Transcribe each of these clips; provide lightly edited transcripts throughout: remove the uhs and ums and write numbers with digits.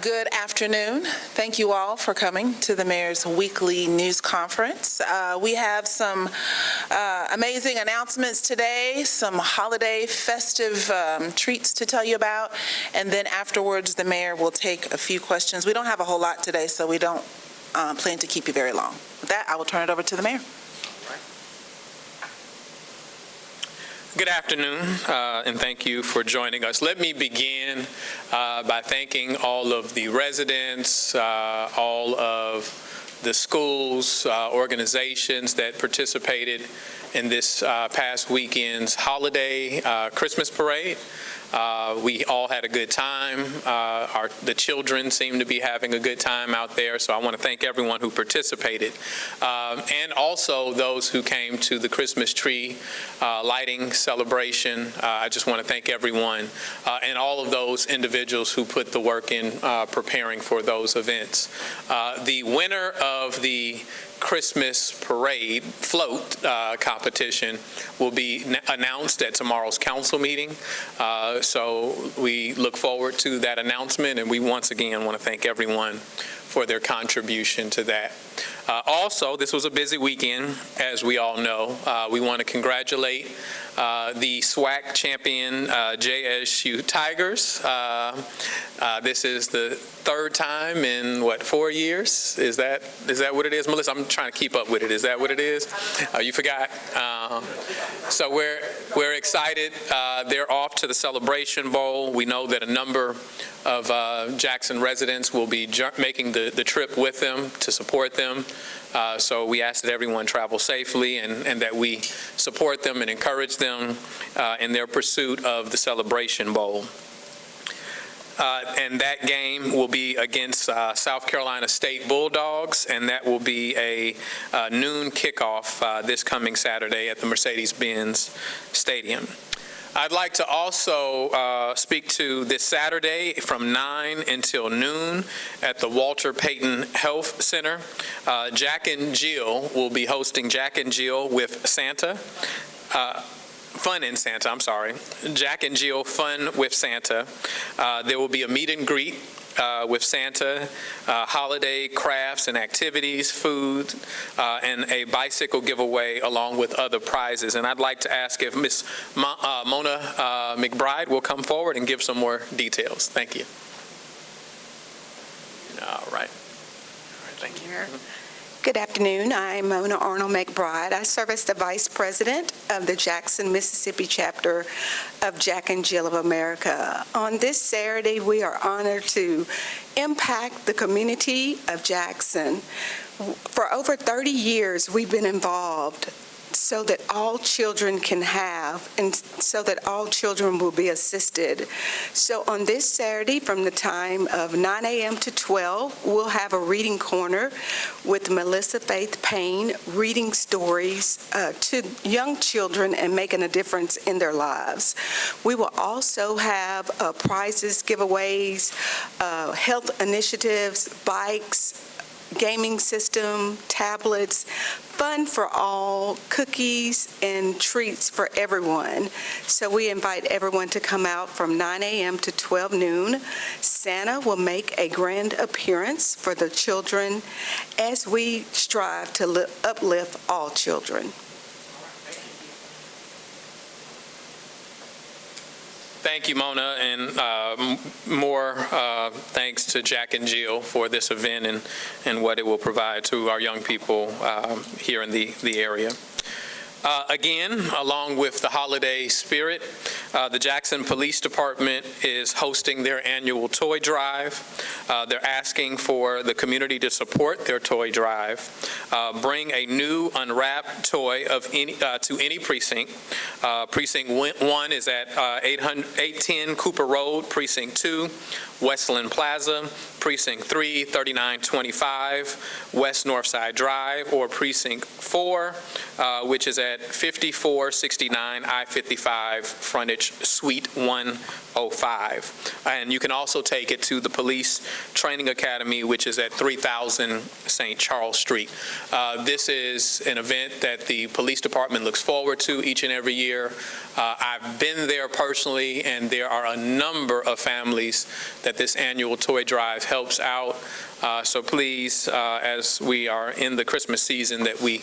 Good afternoon. Thank you all for coming to the Mayor's weekly news conference. We have some amazing announcements today, some holiday festive treats to tell you about, and then afterwards the Mayor will take a few questions. We don't have a whole lot today, so we don't plan to keep you very long. With that, I will turn it over to the Mayor. Good afternoon, and thank you for joining us. Let me begin by thanking all of the residents, all of the schools, organizations that participated in this past weekend's holiday Christmas parade. We all had a good time. The children seem to be having a good time out there, so I want to thank everyone who participated. And also those who came to the Christmas tree lighting celebration. I just want to thank everyone and all of those individuals who put the work in preparing for those events. The winner of the Christmas parade float competition will be announced at tomorrow's council meeting. So we look forward to that announcement, and we once again want to thank everyone for their contribution to that. Also, this was a busy weekend, as we all know. We want to congratulate the SWAC champion JSU Tigers. This is the third time in, 4 years? Is that what it is, Melissa? I'm trying to keep up with it. Is that what it is? You forgot? So we're excited. They're off to the Celebration Bowl. We know that a number of Jackson residents will be making the trip with them to support them. So we ask that everyone travel safely and that we support them and encourage them in their pursuit of the Celebration Bowl. And that game will be against South Carolina State Bulldogs, and that will be a noon kickoff this coming Saturday at the Mercedes-Benz Stadium. I'd like to also speak to this Saturday from 9 until noon at the Walter Payton Health Center. Jack and Jill will be hosting Jack and Jill with Santa. Fun in Santa, I'm sorry. Jack and Jill Fun with Santa. There will be a meet and greet with Santa, holiday crafts and activities, food, and a bicycle giveaway along with other prizes. And I'd like to ask if Ms. Mona McBride will come forward and give some more details. Thank you. All right. Thank you. Good afternoon. I'm Mona Arnold McBride. I serve as the Vice President of the Jackson, Mississippi chapter of Jack and Jill of America. On this Saturday, we are honored to impact the community of Jackson. For over 30 years, we've been involved so that all children can have and so that all children will be assisted. So on this Saturday from the time of 9 a.m. to 12, we'll have a reading corner with Melissa Faith Payne reading stories to young children and making a difference in their lives. We will also have prizes, giveaways, health initiatives, bikes, gaming system, tablets, fun for all, cookies, and treats for everyone. So we invite everyone to come out from 9 a.m. to 12 noon. Santa will make a grand appearance for the children as we strive to uplift all children. Thank you, Mona, and more thanks to Jack and Jill for this event and what it will provide to our young people here in the area. Again, along with the holiday spirit, the Jackson Police Department is hosting their annual toy drive. They're asking for the community to support their toy drive. Bring a new unwrapped toy of to any precinct. Precinct 1 is at 810 Cooper Road. Precinct 2, Westland Plaza. Precinct 3, 3925 West Northside Drive, or Precinct 4, which is at 5469 I-55 frontage Suite 105. And you can also take it to the Police Training Academy, which is at 3000 St. Charles Street. This is an event that the police department looks forward to each and every year. I've been there personally, and there are a number of families that this annual toy drive helps out. So please, as we are in the Christmas season, that we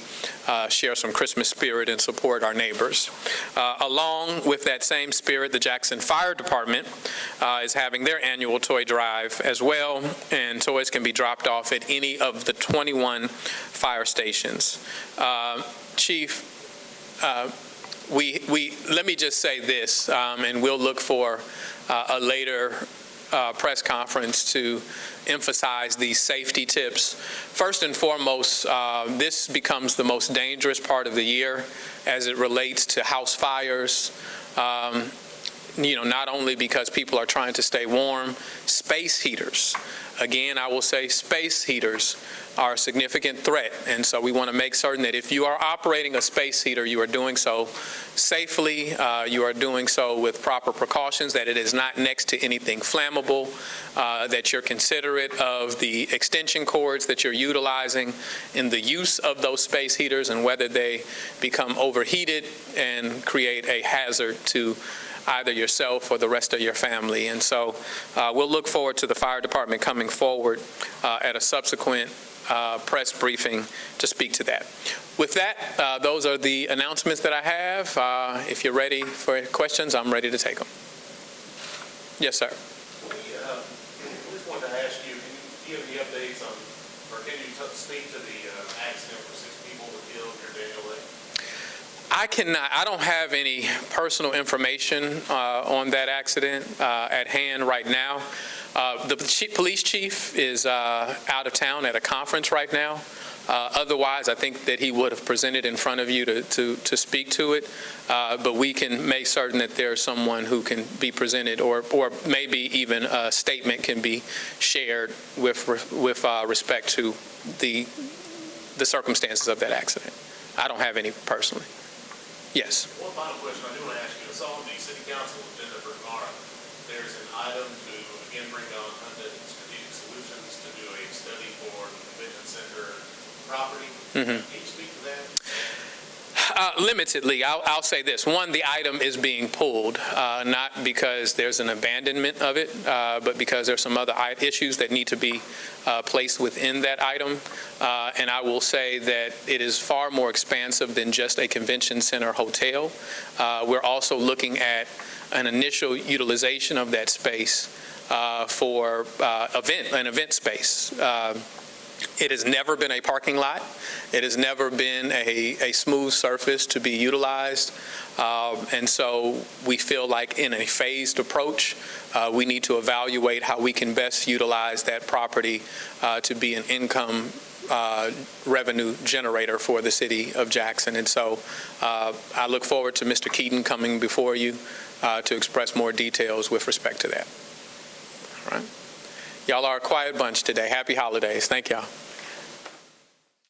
share some Christmas spirit and support our neighbors. Along with that same spirit, the Jackson Fire Department is having their annual toy drive as well, and toys can be dropped off at any of the 21 fire stations. Chief, let me just say this, and we'll look for a later press conference to emphasize these safety tips. First and foremost, this becomes the most dangerous part of the year as it relates to house fires. Not only because people are trying to stay warm, space heaters. Again, I will say space heaters are a significant threat, and so we want to make certain that if you are operating a space heater, you are doing so safely, you are doing so with proper precautions, that it is not next to anything flammable, that you're considerate of the extension cords that you're utilizing in the use of those space heaters and whether they become overheated and create a hazard to either yourself or the rest of your family. And so we'll look forward to the fire department coming forward at a subsequent press briefing to speak to that. With that, those are the announcements that I have. If you're ready for questions, I'm ready to take them. Yes, sir. We just wanted to ask you, do you have any updates on, or can you speak to the accident where 6 people were killed near Daniel Lake? I cannot. I don't have any personal information on that accident at hand right now. The police chief is out of town at a conference right now. Otherwise, I think that he would have presented in front of you to speak to it. But we can make certain that there's someone who can be presented, or maybe even a statement can be shared with respect to the circumstances of that accident. I don't have any personally. Yes. One final question I do want to ask you. It's on the City Council agenda for tomorrow. There's an item to, again, bring on Hunted Strategic Solutions to do a study for the convention center property. Can you speak to that? Limitedly, I'll say this. One, the item is being pulled, not because there's an abandonment of it, but because there's some other issues that need to be placed within that item. And I will say that it is far more expansive than just a convention center hotel. We're also looking at an initial utilization of that space for an event space. It has never been a parking lot. It has never been a smooth surface to be utilized. And so we feel like in a phased approach, we need to evaluate how we can best utilize that property to be an income revenue generator for the city of Jackson. And so I look forward to Mr. Keaton coming before you to express more details with respect to that. All right. Y'all are a quiet bunch today. Happy holidays. Thank y'all.